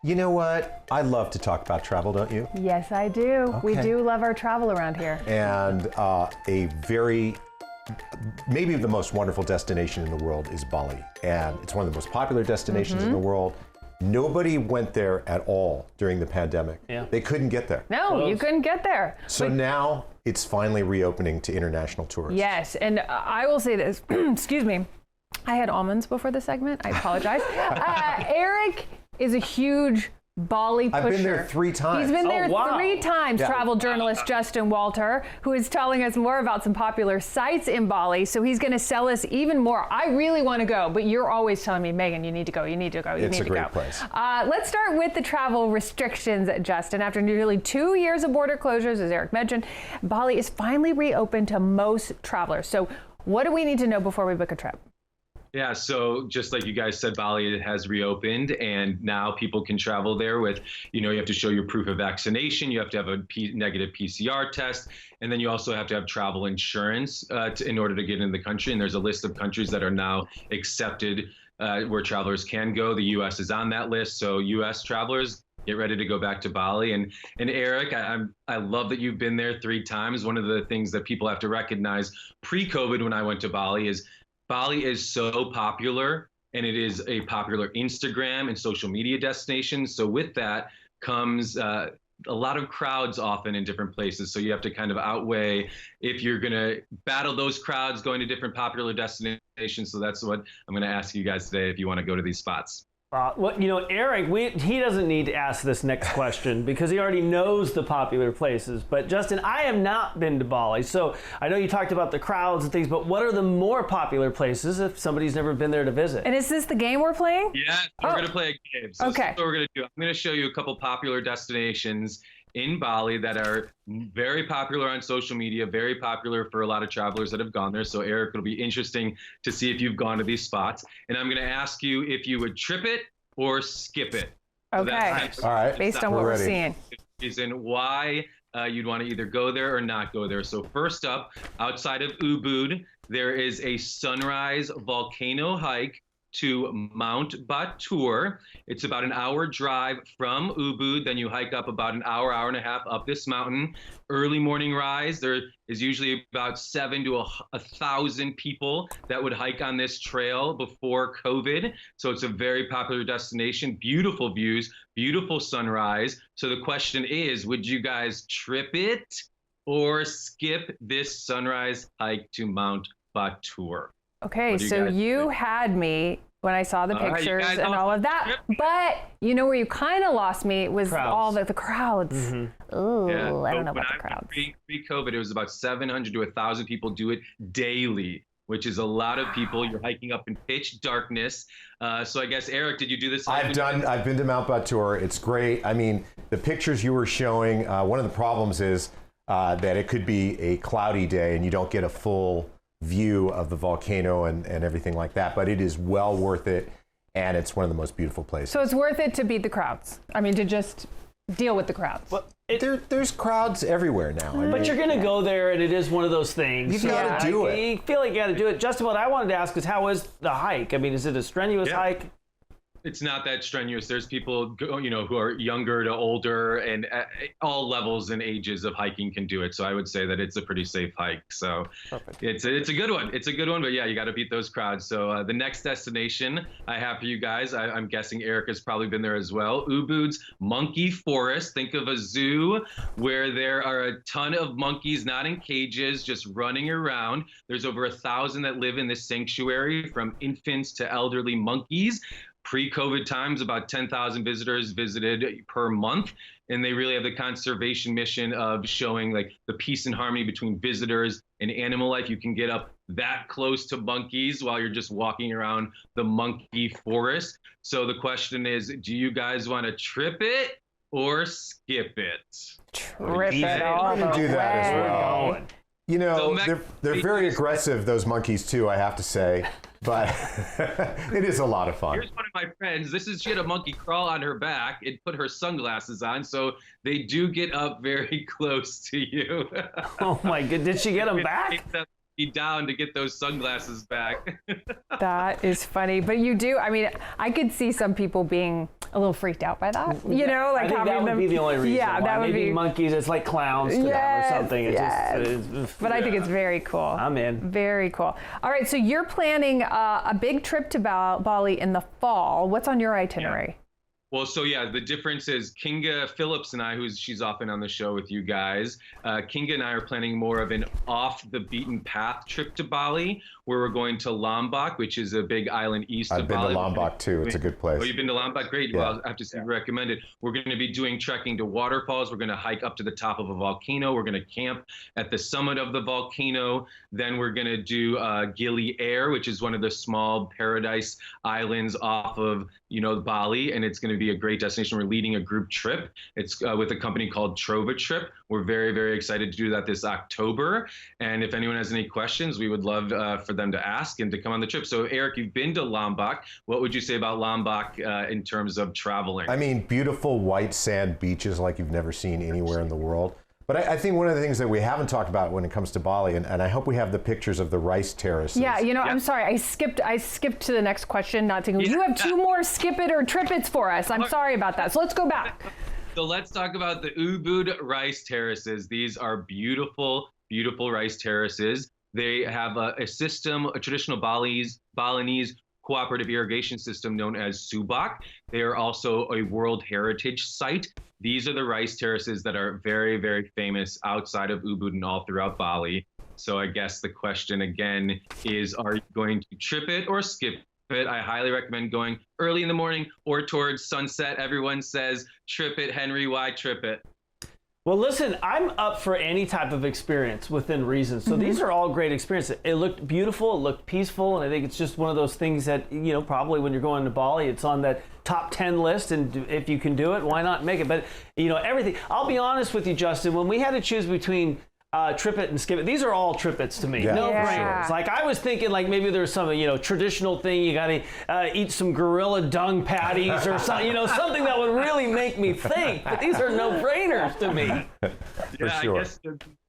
You know what? I love to talk about travel, don't you? Yes, I do. Okay. We do love our travel around here. And maybe the most wonderful destination in the world is Bali. And it's one of the most popular destinations in the world. Nobody went there at all during the pandemic. Yeah. They couldn't get there. No, you couldn't get there. So now it's finally reopening to international tourists. Yes, and I will say this, excuse me, I had almonds before the segment, I apologize. Eric is a huge Bali pusher. I've been there 3 times. He's been there wow. 3 times, Yeah. travel journalist Justin Walter, who is telling us more about some popular sites in Bali, so he's going to sell us even more. I really want to go, but you're always telling me, Megan, you need to go, you need to go, you It's need a to go. great place. Let's start with the travel restrictions, Justin. After nearly 2 years of border closures, as Eric mentioned, Bali is finally reopened to most travelers. So what do we need to know before we book a trip? Yeah, so just like you guys said, Bali has reopened, and now people can travel there with, you have to show your proof of vaccination, you have to have a negative PCR test, and then you also have to have travel insurance in order to get into the country. And there's a list of countries that are now accepted where travelers can go. The U.S. is on that list, so U.S. travelers, get ready to go back to Bali. And Eric, I love that you've been there 3 times. One of the things that people have to recognize pre-COVID when I went to Bali is Bali is so popular, and it is a popular Instagram and social media destination. So with that comes a lot of crowds often in different places. So you have to kind of outweigh if you're going to battle those crowds going to different popular destinations. So that's what I'm going to ask you guys today if you want to go to these spots. Well, Eric, he doesn't need to ask this next question because he already knows the popular places. But Justin, I have not been to Bali, so I know you talked about the crowds and things, but what are the more popular places if somebody's never been there to visit? And is this the game we're playing? Yeah, we're going to play a game. So Okay. This is what we're going to do. I'm going to show you a couple popular destinations in Bali that are very popular on social media, very popular for a lot of travelers that have gone there. So Eric, it'll be interesting to see if you've gone to these spots. And I'm going to ask you if you would trip it or skip it. So Okay. All right. Based on what we're ready. seeing. Reason why you'd want to either go there or not go there. So first up, outside of Ubud, there is a sunrise volcano hike to Mount Batur. It's about an hour drive from Ubud. Then you hike up about an hour, hour and a half up this mountain. Early morning rise. There is usually about 7 to 1,000 people that would hike on this trail before COVID. So it's a very popular destination. Beautiful views, beautiful sunrise. So the question is, would you guys trip it or skip this sunrise hike to Mount Batur? Okay, What do you so guys you think? had me when I saw the All right, you pictures guys and all- all of that, but you know where you kind of lost me was Crowds. all the crowds. Ooh, Yeah. I don't know So about the when I crowds. Pre-COVID, it was about 700 to 1,000 people do it daily, which is a lot of people. You're hiking up in pitch darkness. So I guess, Eric, did you do this? I've been to Mount Batur. It's great. I mean, the pictures you were showing, one of the problems is that it could be a cloudy day and you don't get a full view of the volcano and everything like that, but it is well worth it, and it's one of the most beautiful places. So it's worth it to beat the crowds. I mean, to just deal with the crowds. Well, There's crowds everywhere now. I but mean, you're going to go there, and it is one of those things. You gotta do it. You feel like you got to do it. Justin, what I wanted to ask is, how is the hike? I mean, is it a strenuous hike? It's not that strenuous. There's people, who are younger to older, and at all levels and ages of hiking can do it. So I would say that it's a pretty safe hike. So it's a good one. It's a good one, but yeah, you got to beat those crowds. So the next destination I have for you guys, I'm guessing Eric has probably been there as well. Ubud's Monkey Forest. Think of a zoo where there are a ton of monkeys, not in cages, just running around. There's over 1,000 that live in this sanctuary, from infants to elderly monkeys. Pre-COVID times, about 10,000 visitors visited per month, and they really have the conservation mission of showing like the peace and harmony between visitors and animal life. You can get up that close to monkeys while you're just walking around the monkey forest. So the question is, do you guys want to trip it or skip it? Trip Easy. it all I'm gonna the do that as way. well. You know, So, they're very aggressive, those monkeys too, I have to say, but it is a lot of fun. Here's one of my friends. She had a monkey crawl on her back and put her sunglasses on, so they do get up very close to you. Oh my good! Did she get him back? Take that monkey down to get those sunglasses back. That is funny. But you do, I mean, I could see some people being a little freaked out by that. You know, like I think having that would them. be the only reason. Yeah, why. that would Maybe be monkeys. It's like clowns to them or something. It just, but I think it's very cool. I'm in. Very cool. All right, so you're planning a big trip to Bali in the fall. What's on your itinerary? Well, so yeah, the difference is Kinga Phillips and I, she's often on the show with you guys. Kinga and I are planning more of an off the beaten path trip to Bali, where we're going to Lombok, which is a big island east of Bali. I've been to Lombok too. It's a good place. Oh, you've been to Lombok? Great. Yeah. Well, I have to recommend it. We're going to be doing trekking to waterfalls. We're going to hike up to the top of a volcano. We're going to camp at the summit of the volcano. Then we're going to do Gili Air, which is one of the small paradise islands off of, Bali, and it's going to be a great destination. We're leading a group trip. It's with a company called Trova Trip. We're very, very excited to do that this October. And if anyone has any questions, we would love for them to ask and to come on the trip. So Eric, you've been to Lombok. What would you say about Lombok in terms of traveling? I mean, beautiful white sand beaches like you've never seen anywhere in the world. But I think one of the things that we haven't talked about when it comes to Bali, and I hope we have the pictures of the rice terraces. Yeah, I'm sorry, I skipped to the next question, not thinking, you have two more skip it or trip it's for us. I'm sorry about that. So let's go back. So let's talk about the Ubud rice terraces. These are beautiful, beautiful rice terraces. They have a system, a traditional Balinese cooperative irrigation system known as Subak. They are also a World Heritage Site. These are the rice terraces that are very, very famous outside of Ubud and all throughout Bali. So I guess the question again is, are you going to trip it or skip it? I highly recommend going early in the morning or towards sunset. Everyone says, trip it, Henry, why trip it? Well, listen, I'm up for any type of experience within reason. So these are all great experiences. It looked beautiful, it looked peaceful, and I think it's just one of those things that, probably when you're going to Bali, it's on that top 10 list, and if you can do it, why not make it? But, everything. I'll be honest with you, Justin, when we had to choose between trip it and skip it, these are all trip it's to me. Yeah, no yeah. brainers. Like I was thinking like maybe there's some, traditional thing, you gotta eat some gorilla dung patties or something, something that would really make me think, but these are no brainers to me. For sure. I guess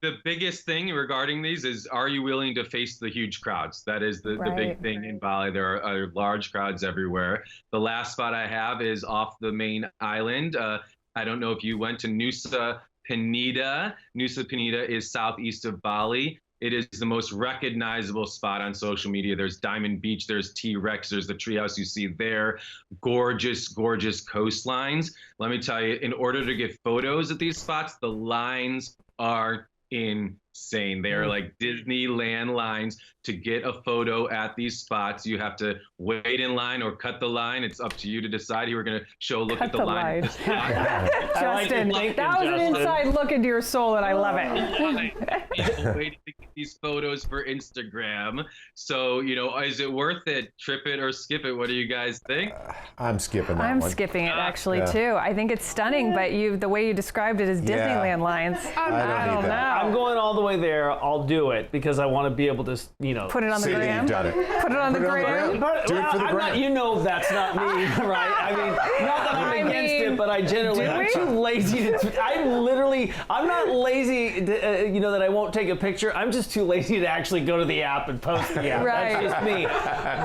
the biggest thing regarding these is, are you willing to face the huge crowds? That is the big thing in Bali. There are large crowds everywhere. The last spot I have is off the main island. I don't know if you went to Nusa Penida. Nusa Penida is southeast of Bali. It is the most recognizable spot on social media. There's Diamond Beach, there's T-Rex, there's the treehouse you see there. Gorgeous, gorgeous coastlines. Let me tell you, in order to get photos at these spots, the lines are insane. They are like Disneyland lines. To get a photo at these spots, you have to wait in line or cut the line. It's up to you to decide. You were going to look at the line. Justin, that was an inside look into your soul, and I love it. People waiting to get these photos for Instagram. So, is it worth it? Trip it or skip it? What do you guys think? I'm skipping that I'm one. skipping it actually too. I think it's stunning, but the way you described it as Disneyland lines. I don't need that. I'm going all the way there. I'll do it because I want to be able to, put it on the See that gram. you've done it. Put it on the gram. But, Do it for the I'm gram. not, that's not me, right? I mean, not that I'm against it, but I generally, do I'm we? too lazy to, I'm not lazy, that I won't take a picture. I'm just too lazy to actually go to the app and post the app. Right. That's just me.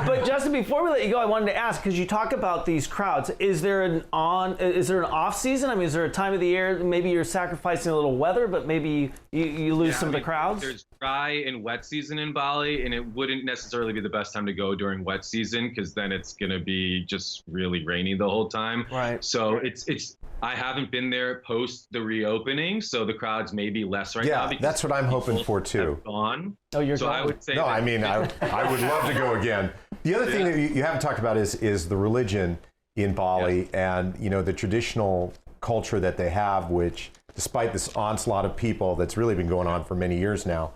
But Justin, before we let you go, I wanted to ask, because you talk about these crowds, is there an off season? I mean, is there a time of the year, maybe you're sacrificing a little weather, but maybe you lose some of the crowds? There's dry and wet season in Bali, and it wouldn't necessarily be the best time to go during wet season, because then it's going to be just really rainy the whole time. Right. So it's I haven't been there post the reopening, so the crowds may be less right now. Yeah, that's what I'm hoping for too. Gone. Oh, you're so gone. I would say. No, I mean, I would love to go again. The other thing that you haven't talked about is the religion in Bali, and the traditional culture that they have, which, despite this onslaught of people that's really been going on for many years now,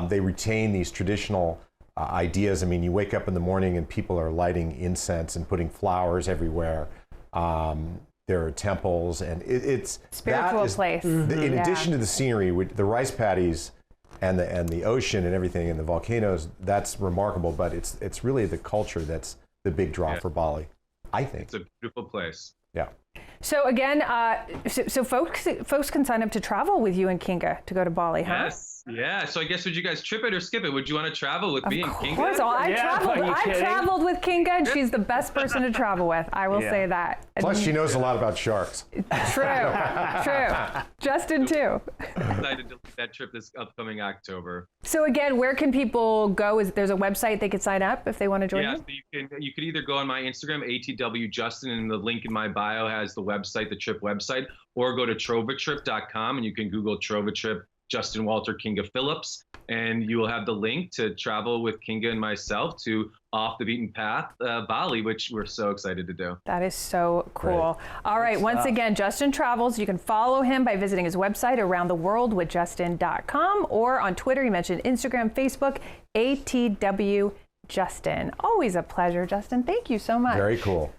they retain these traditional ideas. I mean, you wake up in the morning and people are lighting incense and putting flowers everywhere. There are temples, and it's Spiritual place. In addition to the scenery, with the rice paddies and the ocean and everything, and the volcanoes, that's remarkable. But it's really the culture that's the big draw for Bali, I think. It's a beautiful place. Yeah. So again, so folks can sign up to travel with you and Kinga to go to Bali, huh? Yes. Yeah. So I guess would you guys trip it or skip it? Would you want to travel with me and Kinga? Of course, I kidding? traveled with Kinga, and she's the best person to travel with. I will say that. Plus, she knows a lot about sharks. True. Justin too. Excited to lead that trip this upcoming October. So again, where can people go? There's a website they could sign up if they want to join Yeah, you? so you could either go on my Instagram, ATWJustin, and the link in my bio has the website, the trip website, or go to trovatrip.com and you can Google Trova Trip, Justin Walter Kinga Phillips, and you will have the link to travel with Kinga and myself to Off the Beaten Path, Bali, which we're so excited to do. That is so cool. Great. All right, once again, Justin travels. You can follow him by visiting his website, aroundtheworldwithjustin.com, or on Twitter. You mentioned Instagram, Facebook, ATW Justin. Always a pleasure, Justin. Thank you so much. Very cool.